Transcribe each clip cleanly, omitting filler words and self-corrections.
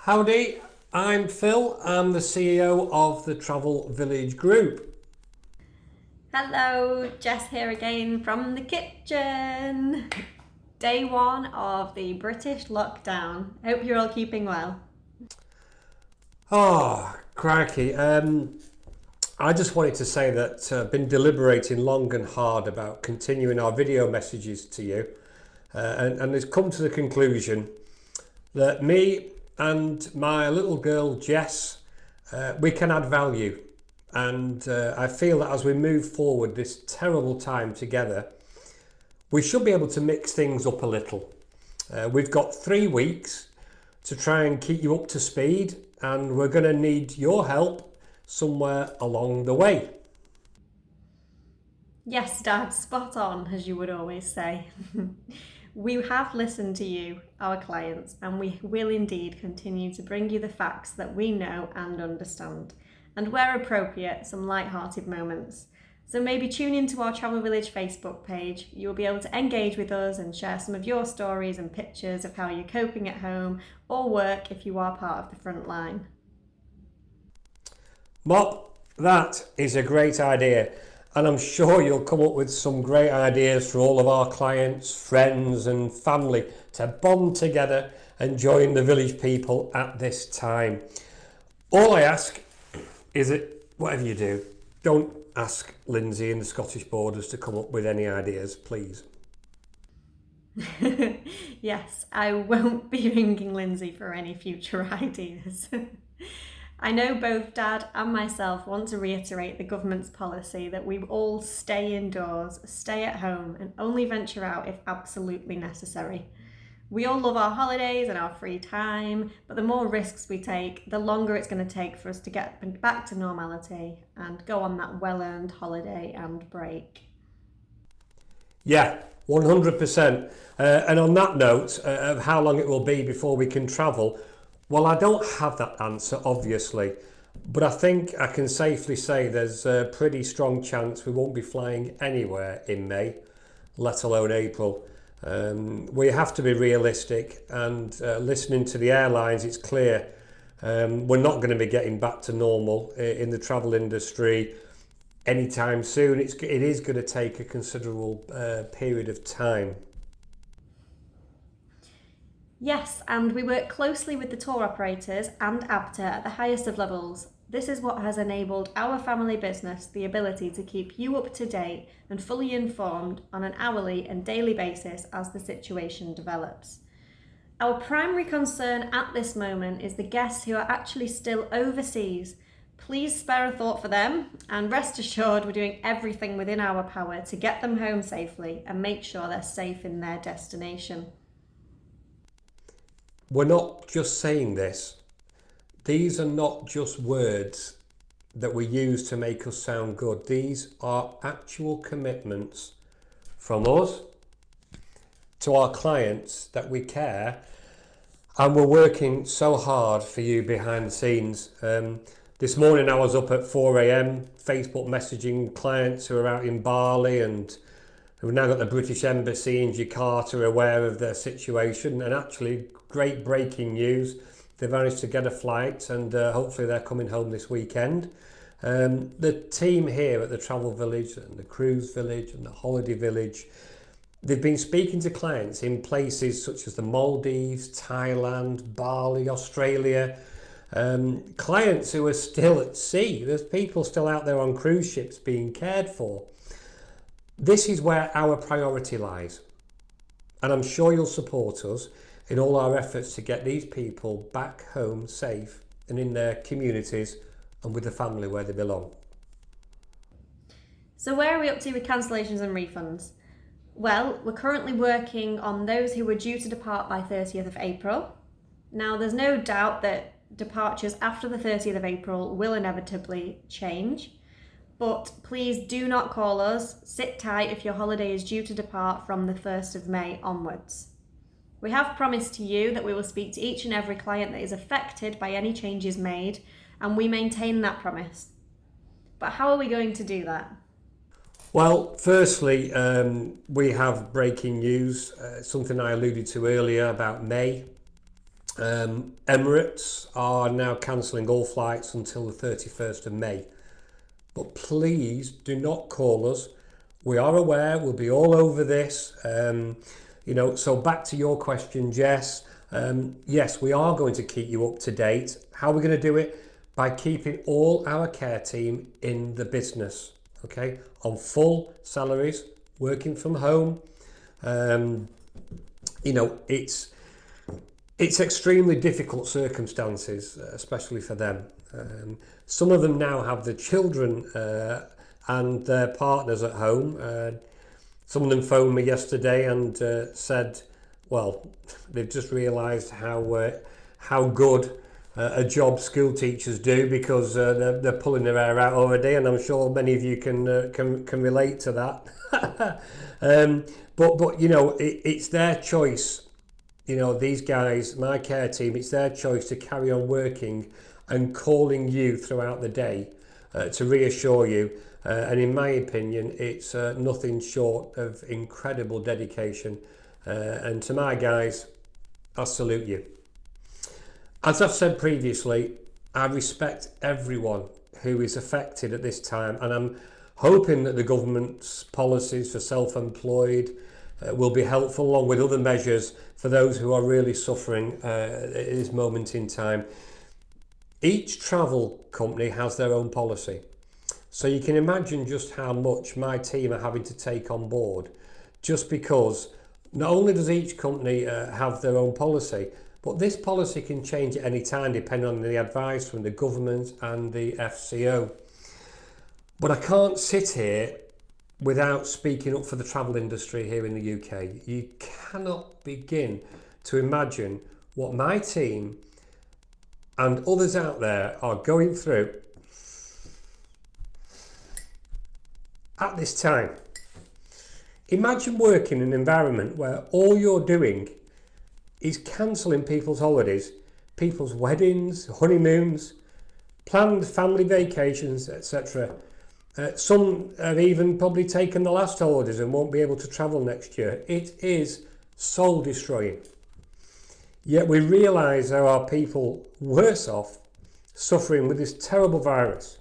Howdy, I'm Phil. I'm the CEO of the Travel Village Group. Hello, Jess here again from the kitchen. Day one of the British lockdown. Hope you're all keeping well. Oh, crikey. I just wanted to say that I've been deliberating long and hard about continuing our video messages to you and has come to the conclusion that me and my little girl Jess, we can add value. And I feel that as we move forward this terrible time together, we should be able to mix things up a little. We've got 3 weeks to try and keep you up to speed, and we're going to need your help somewhere along the way. Yes, Dad, spot on, as you would always say. We have listened to you, our clients, and we will indeed continue to bring you the facts that we know and understand. And where appropriate, some light-hearted moments. So maybe tune into our Travel Village Facebook page. You'll be able to engage with us and share some of your stories and pictures of how you're coping at home or work if you are part of the front line. Mop, that is a great idea. And I'm sure you'll come up with some great ideas for all of our clients, friends and family to bond together and join the village people at this time. All I ask is that whatever you do, don't ask Lindsay and the Scottish Borders to come up with any ideas, please. Yes, I won't be ringing Lindsay for any future ideas. I know both Dad and myself want to reiterate the government's policy that we all stay indoors, stay at home, and only venture out if absolutely necessary. We all love our holidays and our free time, but the more risks we take, the longer it's going to take for us to get back to normality and go on that well-earned holiday and break. Yeah, 100%. And on that note of how long it will be before we can travel, well, I don't have that answer, obviously, but I think I can safely say there's a pretty strong chance we won't be flying anywhere in May, let alone April. We have to be realistic, and listening to the airlines, it's clear we're not going to be getting back to normal in the travel industry anytime soon. It is going to take a considerable period of time. Yes, and we work closely with the tour operators and ABTA at the highest of levels. This is what has enabled our family business the ability to keep you up to date and fully informed on an hourly and daily basis as the situation develops. Our primary concern at this moment is the guests who are actually still overseas. Please spare a thought for them, and rest assured we're doing everything within our power to get them home safely and make sure they're safe in their destination. We're not just saying this. These are not just words that we use to make us sound good. These are actual commitments from us to our clients that we care, and we're working so hard for you behind the scenes. This morning I was up at 4 a.m. Facebook messaging clients who are out in Bali, and we've now got the British Embassy in Jakarta aware of their situation, and actually great breaking news. They managed to get a flight, and hopefully they're coming home this weekend. The team here at the Travel Village and the Cruise Village and the Holiday Village, they've been speaking to clients in places such as the Maldives, Thailand, Bali, Australia, clients who are still at sea. There's people still out there on cruise ships being cared for. This is where our priority lies, and I'm sure you'll support us in all our efforts to get these people back home safe and in their communities and with the family where they belong. So where are we up to with cancellations and refunds? Well, we're currently working on those who were due to depart by 30th of April. Now, there's no doubt that departures after the 30th of April will inevitably change, but please do not call us. Sit tight if your holiday is due to depart from the 1st of May onwards. We have promised to you that we will speak to each and every client that is affected by any changes made, and we maintain that promise. But how are we going to do that? Well, firstly, we have breaking news, something I alluded to earlier about May. Emirates are now cancelling all flights until the 31st of May. But please do not call us. We are aware, we'll be all over this. So back to your question, Jess. Yes, we are going to keep you up to date. How are we going to do it? By keeping all our care team in the business, okay? On full salaries, working from home. It's extremely difficult circumstances, especially for them. Some of them now have the children and their partners at home. Some of them phoned me yesterday and said, well, they've just realised how good a job school teachers do, because they're pulling their hair out already, and I'm sure many of you can relate to that. But it's their choice. These guys, my care team, it's their choice to carry on working and calling you throughout the day to reassure you. And in my opinion, it's nothing short of incredible dedication. And to my guys, I salute you. As I've said previously, I respect everyone who is affected at this time, and I'm hoping that the government's policies for self-employed will be helpful, along with other measures for those who are really suffering at this moment in time. Each travel company has their own policy. So you can imagine just how much my team are having to take on board, just because not only does each company have their own policy, but this policy can change at any time depending on the advice from the government and the FCO. But I can't sit here without speaking up for the travel industry here in the UK. You cannot begin to imagine what my team and others out there are going through at this time. Imagine working in an environment where all you're doing is cancelling people's holidays, people's weddings, honeymoons, planned family vacations, etc. Some have even probably taken the last holidays and won't be able to travel next year. It is soul destroying. Yet we realise there are people worse off suffering with this terrible virus.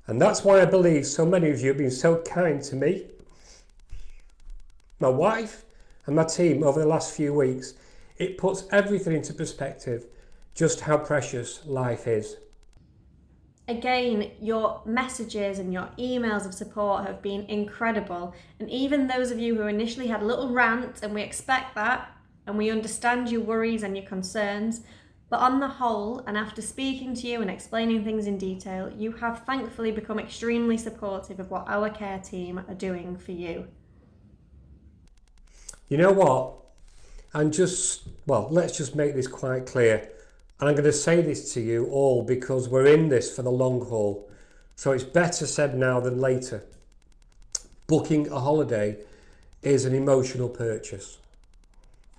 And that's why I believe so many of you have been so kind to me, my wife and my team over the last few weeks. It puts everything into perspective, just how precious life is. Again, your messages and your emails of support have been incredible. And even those of you who initially had a little rant, and we expect that, and we understand your worries and your concerns, but on the whole, and after speaking to you and explaining things in detail, you have thankfully become extremely supportive of what our care team are doing for you. You know what? Let's just make this quite clear. And I'm going to say this to you all because we're in this for the long haul. So it's better said now than later. Booking a holiday is an emotional purchase.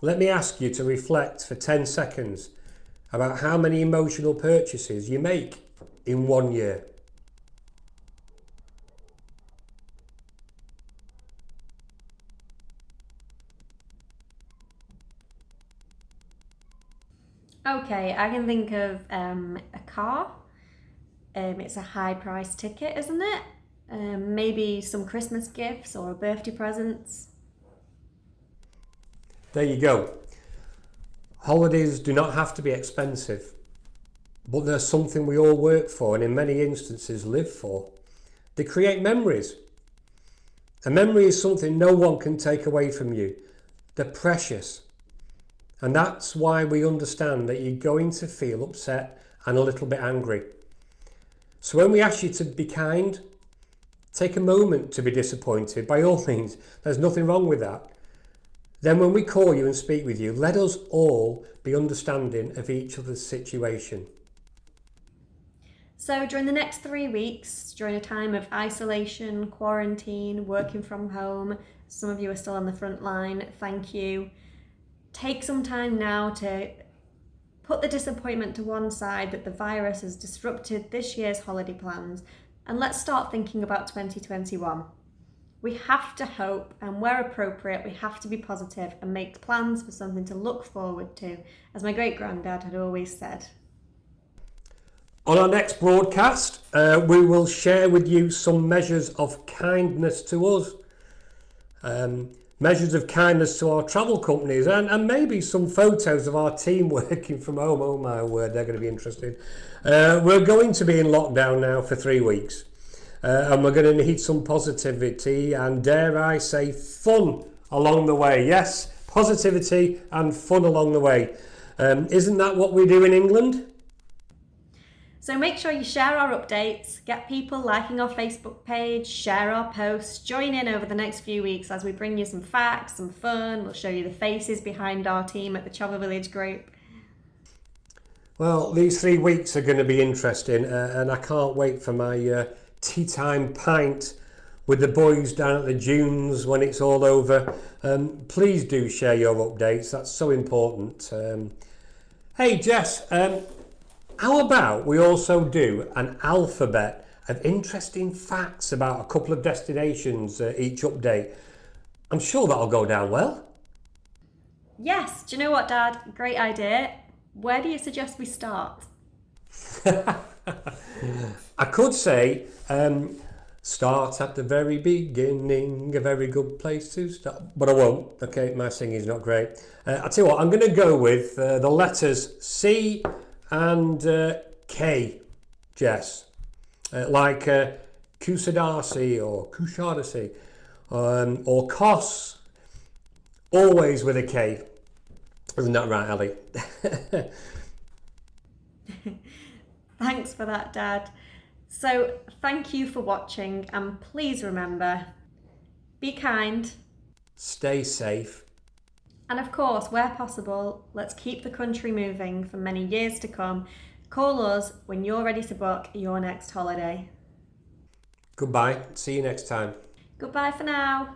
Let me ask you to reflect for 10 seconds about how many emotional purchases you make in 1 year. Okay, I can think of a car. It's a high price ticket, isn't it? Maybe some Christmas gifts or birthday presents. There you go. Holidays do not have to be expensive, but they're something we all work for and in many instances live for. They create memories. A memory is something no one can take away from you. They're precious. And that's why we understand that you're going to feel upset and a little bit angry. So when we ask you to be kind, take a moment to be disappointed. By all means, there's nothing wrong with that. Then when we call you and speak with you, let us all be understanding of each other's situation. So during the next 3 weeks, during a time of isolation, quarantine, working from home, some of you are still on the front line, thank you. Take some time now to put the disappointment to one side that the virus has disrupted this year's holiday plans, and let's start thinking about 2021. We have to hope, and where appropriate, we have to be positive and make plans for something to look forward to, as my great-granddad had always said. On our next broadcast, we will share with you some measures of kindness to us, measures of kindness to our travel companies, and maybe some photos of our team working from home. Oh my word, they're going to be interesting. We're going to be in lockdown now for 3 weeks, and we're going to need some positivity and, dare I say, fun along the way. Yes, positivity and fun along the way. Isn't that what we do in England? So make sure you share our updates, get people liking our Facebook page, share our posts, join in over the next few weeks as we bring you some facts, some fun. We'll show you the faces behind our team at the Chobber Village Group. Well, these 3 weeks are going to be interesting, and I can't wait for my tea time pint with the boys down at the dunes when it's all over. Please do share your updates, that's so important. Hey Jess, how about we also do an alphabet of interesting facts about a couple of destinations each update? I'm sure that'll go down well. Yes, do you know what, Dad? Great idea. Where do you suggest we start? I could say start at the very beginning, a very good place to start, but I won't. Okay, my singing's not great. I'll tell you what, I'm going to go with the letters C and K, Jess, like Kusadasi or Kushadasi, or Kos, always with a K. Isn't that right, Ali? Thanks for that, Dad. So thank you for watching, and please remember, be kind. Stay safe. And of course, where possible, let's keep the country moving for many years to come. Call us when you're ready to book your next holiday. Goodbye. See you next time. Goodbye for now.